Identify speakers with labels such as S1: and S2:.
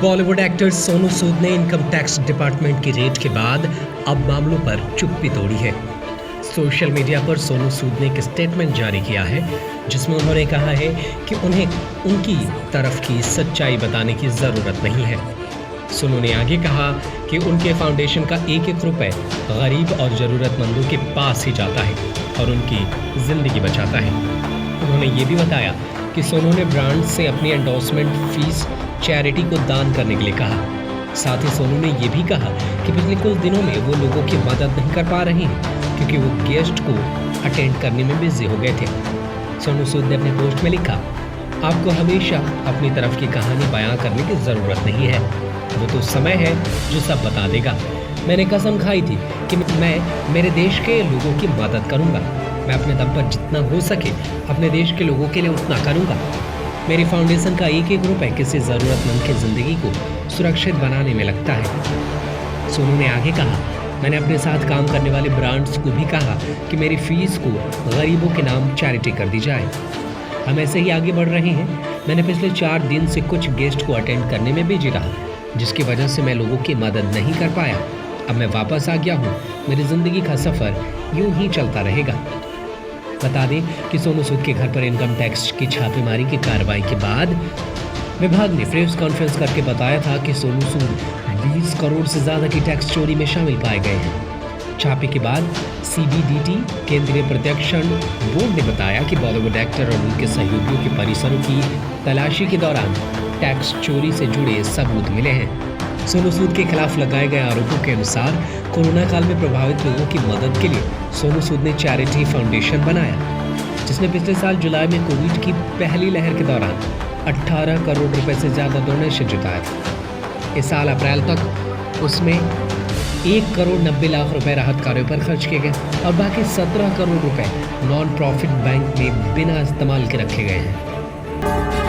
S1: Bollywood actor Sonu Sood ने income tax department की red के बाद अब मामलों पर चुप्पी तोड़ी है। सोशल मीडिया पर सोनू सूद ने एक स्टेटमेंट जारी किया है जिसमें उन्होंने कहा है कि उन्हें उनकी तरफ की सच्चाई बताने की ज़रूरत नहीं है। सोनू ने आगे कहा कि उनके फाउंडेशन का एक एक रुपए गरीब और ज़रूरतमंदों के पास ही जाता है और उनकी ज़िंदगी बचाता है। उन्होंने ये भी बताया कि सोनू ने ब्रांड से अपनी एंडोर्समेंट फीस चैरिटी को दान करने के लिए कहा। साथ ही सोनू ने यह भी कहा कि पिछले कुछ दिनों में वो लोगों की मदद नहीं कर पा रहे हैं क्योंकि वो गेस्ट को अटेंड करने में बिजी हो गए थे। सोनू सूद ने अपने पोस्ट में लिखा, आपको हमेशा अपनी तरफ की कहानी बयां करने की ज़रूरत नहीं है, वो तो समय है जो सब बता देगा। मैंने कसम खाई थी कि मैं मेरे देश के लोगों की मदद करूंगा। मैं अपने दम पर जितना हो सके अपने देश के लोगों के लिए उतना करूंगा। मेरी फाउंडेशन का एक एक रुपए किसी ज़रूरतमंद की ज़िंदगी को सुरक्षित बनाने में लगता है। सोनू ने आगे कहा, मैंने अपने साथ काम करने वाले ब्रांड्स को भी कहा कि मेरी फीस को गरीबों के नाम चैरिटी कर दी जाए। हम ऐसे ही आगे बढ़ रहे हैं। मैंने पिछले 4 दिन से कुछ गेस्ट को अटेंड करने में बिजी रहा, जिसकी वजह से मैं लोगों की मदद नहीं कर पाया। अब मैं वापस आ गया हूँ। मेरी ज़िंदगी का सफ़र यूं ही चलता रहेगा। बता दें कि सोनू सूद के घर पर इनकम टैक्स की छापेमारी की कार्रवाई के बाद विभाग ने प्रेस कॉन्फ्रेंस करके बताया था कि सोनू सूद 20 करोड़ से ज़्यादा की टैक्स चोरी में शामिल पाए गए हैं। छापे के बाद CBDT केंद्रीय प्रत्यक्षण बोर्ड ने बताया कि बॉलीवुड एक्टर और उनके सहयोगियों के परिसरों की तलाशी के दौरान टैक्स चोरी से जुड़े सबूत मिले हैं। सोनू सूद के खिलाफ लगाए गए आरोपों के अनुसार कोरोना काल में प्रभावित लोगों की मदद के लिए सोनू सूद ने चैरिटी फाउंडेशन बनाया, जिसने पिछले साल जुलाई में कोविड की पहली लहर के दौरान 18 करोड़ रुपए से ज़्यादा डोनेशन जुटाए थे। इस साल अप्रैल तक उसमें 1 करोड़ 90 लाख रुपए राहत कार्यों पर खर्च किए गए और बाकी 17 करोड़ रुपए नॉन प्रॉफिट बैंक में बिना इस्तेमाल के रखे गए हैं।